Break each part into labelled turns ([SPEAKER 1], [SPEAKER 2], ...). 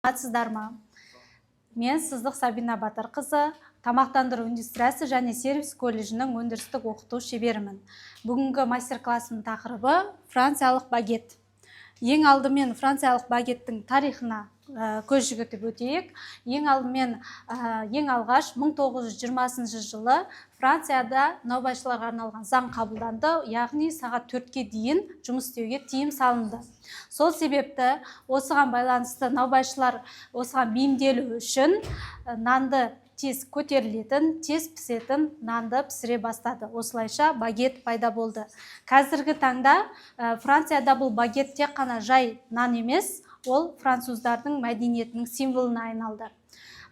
[SPEAKER 1] Саламатсыздар ма? Мен Сыздық Сабина Батырқызы, тамақтандыру индустриясы және сервис колледжінің өндірістік оқыту шеберімін. Бүгінгі мастер-классының тақырыбы франциялық багет. Ең алдымен франциялық багеттің тарихына көз жүгіртіп өтейік. Ең алғаш 1920 жылы Францияда наубайшыларға арналған заң қабылданды, яғни сағат 4-ке дейін жұмыс істеуге тыйым салынды. Сол себепті осыған байланысты наубайшылар осыған бейімделу үшін нанды тез көтерілетін, тез пісетін нанды пісіре бастады. Осылайша багет пайда болды. Қазіргі таңда Францияда бұл багет тек қана жай нан емес, ол француздардың мәдениетінің символына айналды.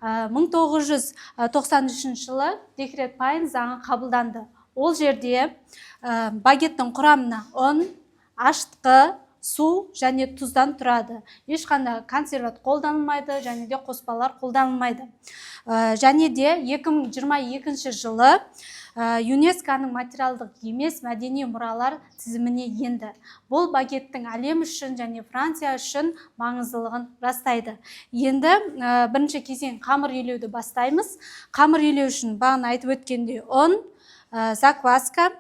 [SPEAKER 1] 1993 жылы декрет пайын заңы қабылданды. Ол жерде багеттің құрамына ұн, ашытқы, су және тұздан тұрады. Ешқандай консерват қолданылмайды және де қоспалар қолданылмайды. Және де 2022 жылы ЮНЕСКО-ның материалдық емес мәдени мұралар тізіміне енді. Бұл багеттің әлем үшін және Франция үшін маңыздылығын растайды. Енді бірінші кезең қамыр илеуді бастаймыз. Қамыр илеу үшін бағана айтып өткендей ұн, закваска,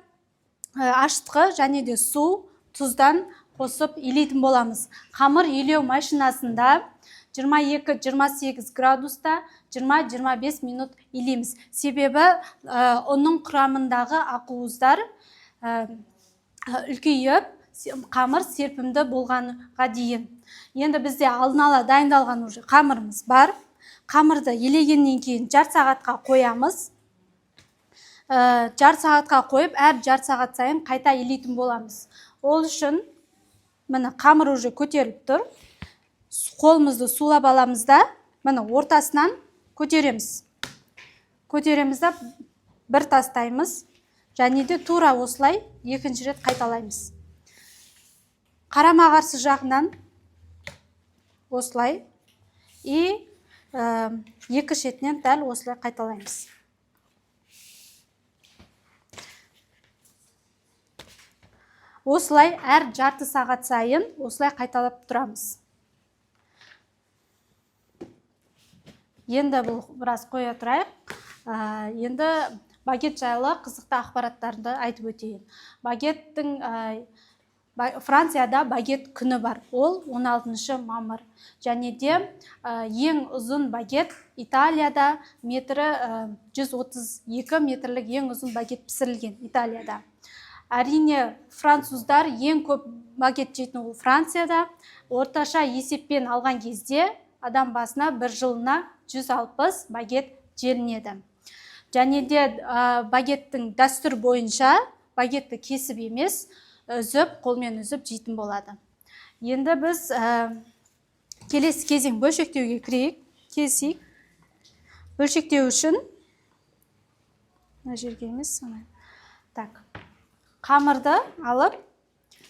[SPEAKER 1] ашытқы және де су, тұздан қосып илейтін боламыз. Қамыр илеу машинасында 22-28 градуста 20-25 минут илейміз. Себебі оның құрамындағы ақуыздар үлкейіп, қамыр серпімді болғанға дейін. Енді бізде алдын ала дайындалған қамырымыз бар. Қамырды илегеннен кейін жарты сағатқа қоямыз. Жарты сағатқа қойып, әр жарты сағат сайын қайта илейтін боламыз. Ол үшін міне қамыр уже көтеріліп тұр. Қолымызды сулап аламыз да, міне ортасынан көтереміз. Көтереміз да бір тастаймыз. Және де тура осылай екінші рет қайталаймыз. Қарама-қарсы жағынан осылай и екі шетінен дәл осылай қайталаймыз. Осылай әр жарты сағат сайын осылай қайталап тұрамыз. Енді бұл біраз қоя тұрайық. Енді багет жайлы қызықты ақпараттарды айтып өтейін. Францияда багет күні бар. Ол 16 мамыр. Және де ең ұзын багет Италияда метрі 132 метрлік ең ұзын багет пісірілген Италияда. Әрине, француздар ең көп багет жейтін ол Францияда. Орташа есеппен алған кезде адам басына бір жылына 160 багет желінеді. Және де багеттің дәстүр бойынша багетті кесіп емес, үзіп, қолмен үзіп жейтін болады. Енді біз келесі кезең бөлшектеуге кірейік. Бөлшектеу үшін жерге емес, так. Қамырды алып,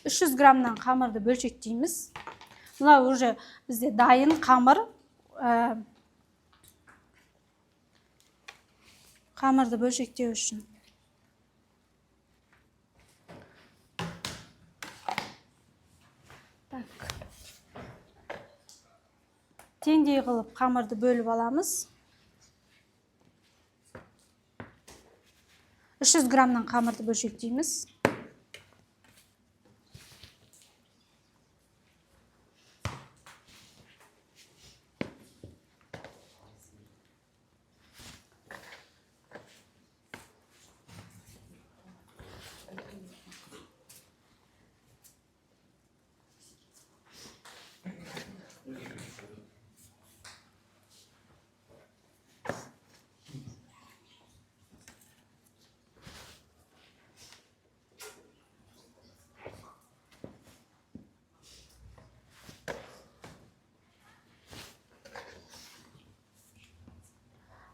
[SPEAKER 1] 300 граммнан қамырды бөлшектейміз. Мұна уже бізде дайын қамыр. Қамырды бөлшектеу үшін. Теңдей қылып қамырды бөліп аламыз. 300 граммнан қамырды бөлшектейміз.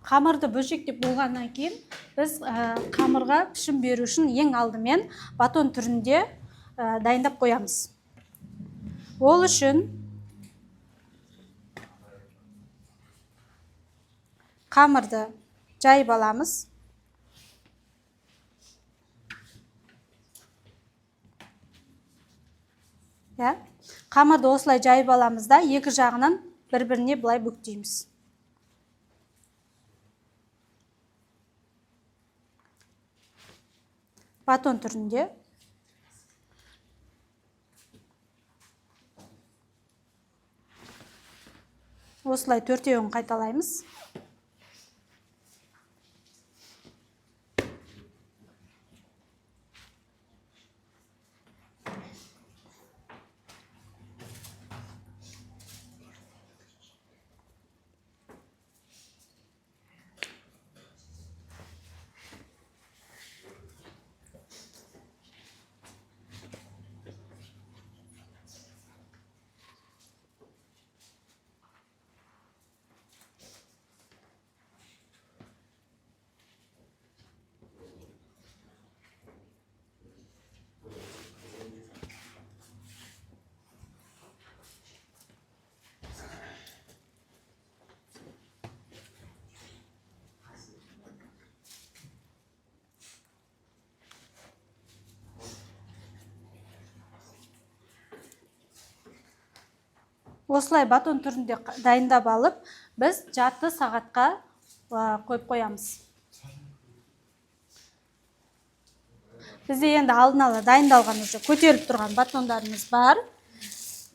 [SPEAKER 1] Қамырды бөлшектеп болғаннан кейін біз қамырға пішім беру үшін ең алдымен батон түрінде дайындап қоямыз. Ол үшін қамырды жайып аламыз. Қамырды осылай жайып аламыз да, екі жағынан бір-біріне былай бүктейміз. Батон түрінде. Осылай төртеуін қайталаймыз. Осылай батон түрінде дайындап алып, біз жарты сағатқа қойып қоямыз. Бізде енді алдын ала дайындалған уже көтеріліп тұрған батондарымыз бар.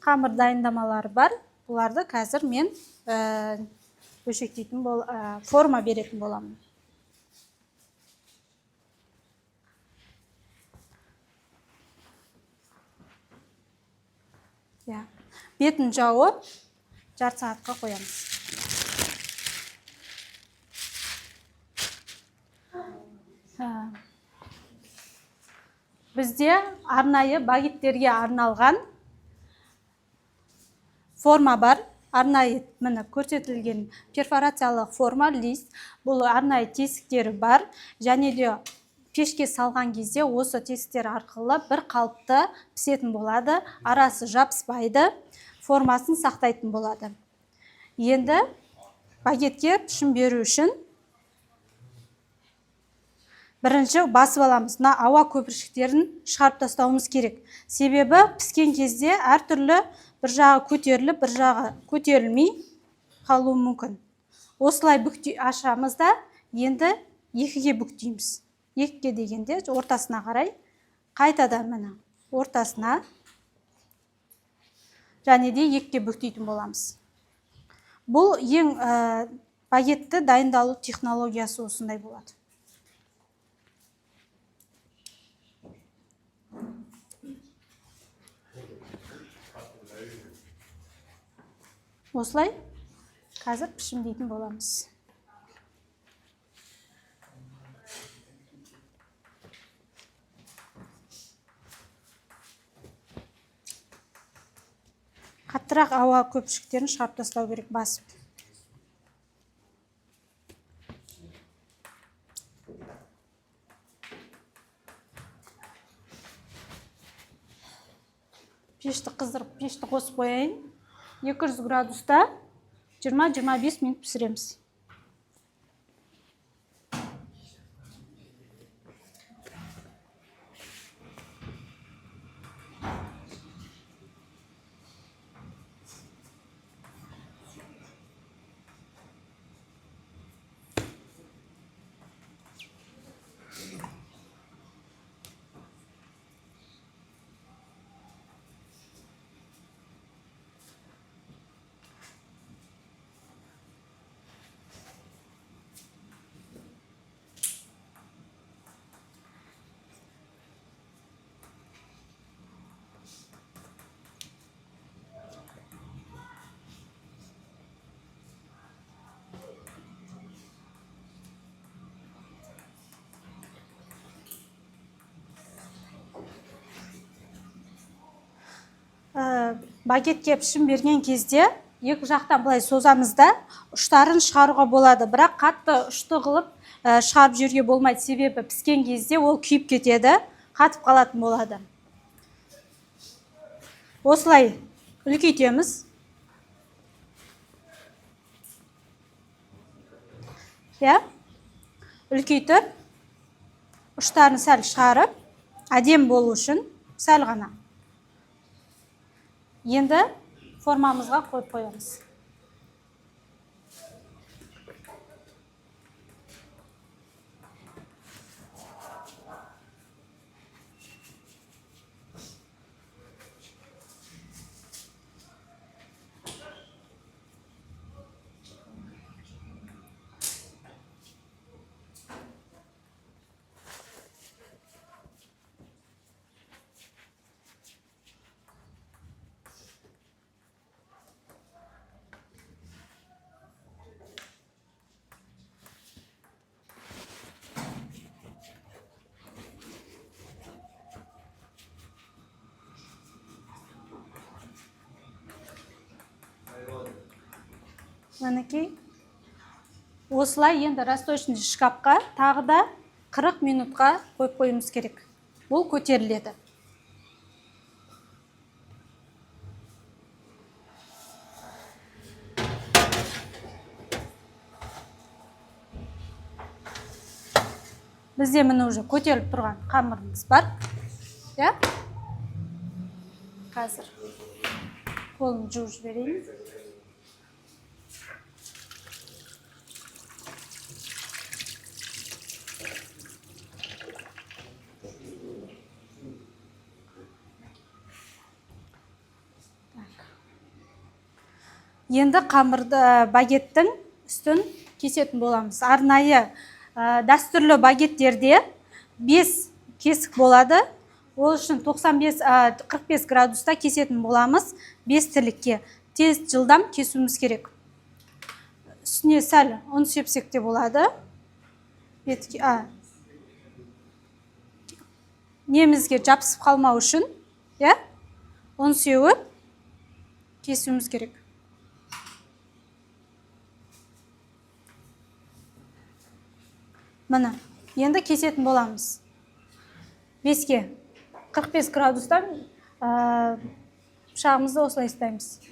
[SPEAKER 1] Қамыр дайындамалары бар. Бұларды қазір мен бөлшектейтін форма беретін боламын. Бетін жауып, жарты сағатқа қоямыз. Бізде арнайы багеттерге арналған форма бар. Арнайы міне көрсетілген перфорациялық форма, лист. Бұл арнайы тесіктері бар. Және де пешке салған кезде осы тесіктер арқылы бір қалыпты пісетін болады. Арасы жабыспайды. Формасын сақтайтын болады. Енді багетке пішім беру үшін бірінші басып аламыз. Мына ауа көпіршіктерін шығарып тастауымыз керек. Себебі піскен кезде әртүрлі бір жағы көтеріліп, бір жағы көтерілмей қалуы мүмкін. Осылай ашамыз да, енді екіге бүктейміз. Екіге дегенде ортасына қарай қайтадан міне ортасына және де екіге бүктейтін боламыз. Бұл ең багетті дайындалу технологиясы осындай болады. Осылай қазір пішімдейтін боламыз. Қаттырақ ауа көпіршіктерін шығарып тастау керек басып. Пешті қыздырып, пешті қосып қояйын. 200 градуста 20-25 минут пісіреміз. Багетке пішім берген кезде екі жақтан былай созамыз да, ұштарын шығаруға болады. Бірақ қатты ұшты қылып шығарып жерге болмайды. Себебі піскен кезде ол күйіп кетеді, қатып қалатын болады. Осылай үлкейтеміз. Үлкейтіп, ұштарын сәл шығарып, әдем болу үшін сәл ғана. Енді формамызға қойып қоямыз. мінекей. Осылай енді расточный шкафқа тағы да 40 минутқа қойып қоюымыз керек. Бұл көтеріледі. Бізде міне уже көтеріліп тұрған қамырымыз бар. Ja? Қазір қолын жуып жіберейін. Енді қамырды багеттің үстін кесетін боламыз. Арнайы дәстүрлі багеттерде 5 кесік болады. Ол үшін 45 градуста кесетін боламыз. 5 тілікке тез жылдам кесуіміз керек. Үстіне сәл ұн сепсек те болады. Немізге жабысып қалмау үшін ұн сеуіп кесуіміз керек. Мына, енді кесетін боламыз. 5-ке 45 градустан пышағымызды осылай ұстаймыз.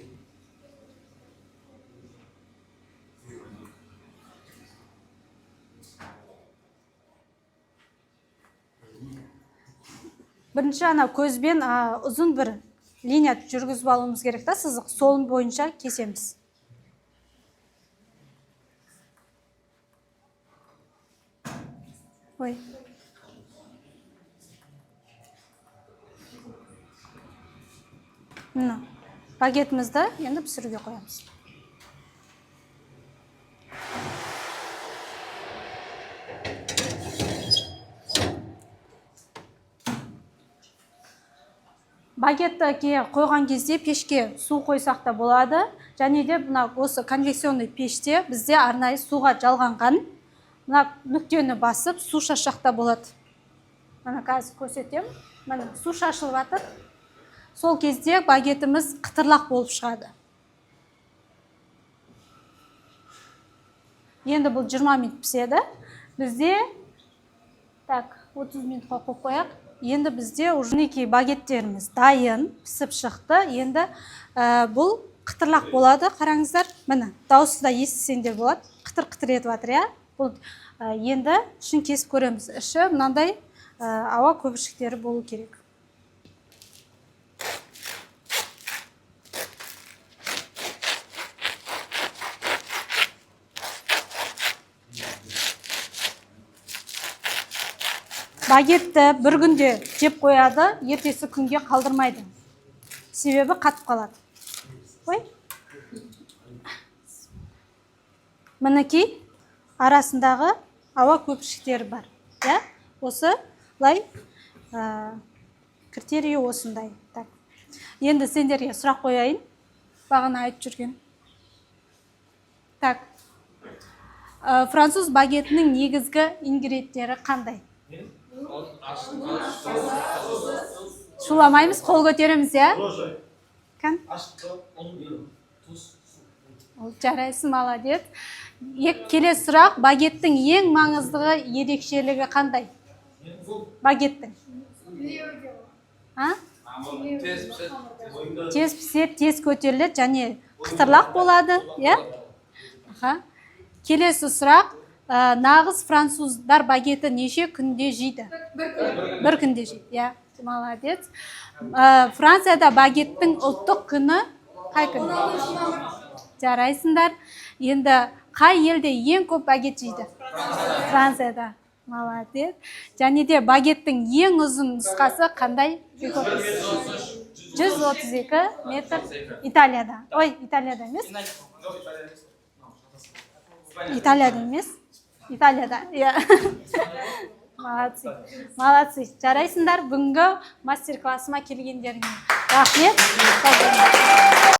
[SPEAKER 1] Бірінші ана көзбен ұзын бір линия жүргізіп алуымыз керек та, сызық сол бойынша кесеміз. Ой. Мына багетімізді енді пісіруге қоямыз. Багетті қойған кезде пешке су қойсақ та болады. Және де осы конвекционный пеште бізде арнайы суға жалғанған нүктені басып су шашақта болады. Мына қазір көрсетем. Мына су шашылып жатыр. Сол кезде багетіміз қытырлақ болып шығады. Енді бұл 20 минут піседі. Бізде 30 минутқа қойып қояқ. Енді бізде мінекей багеттеріміз дайын, пісіп шықты. Енді бұл қытырлақ болады. Қараңыздар, міне дауысы да естісеңдер болады. Қытыр-қытыр етіп жатыр, Бұл енді ішін кесіп көреміз. Іші мынандай ауа көпіршіктері болу керек. Багетті бір күнде жеп қояды, ертесі күнге қалдырмайды. Себебі қатып қалады. Мінекей арасындағы ауа көпіршіктері бар. Осы лай критерийі осындай. Енді сендерге сұрақ қояйын. Бағана айтып жүрген. Француз багетінің негізгі ингредиенттері қандай? Шуламаймыз, қол көтереміз, Жарайсың, молодец. Келесі сұрақ, багеттің ең маңыздығы ерекшелігі қандай? Багеттің. Тез піседі, тез көтеріледі, және қытырлақ болады. Келесі сұрақ, нағыз француздар багеті неше күнде жейді? Бір күнде жейді. Молодец. Францияда багеттің ұлттық күні қай күн? Жарайсыңдар. Енді қай елде ең көп багет жейді? Францияда. Молодец. Және де багеттің ең ұзын нұсқасы қандай? 132 метр. Италияда. Ой, Италияда емес. Италияда емес. Италияда. Молодцы. Жарайсыңдар. Бүгінгі мастер-классыма келгендеріңе рахмет.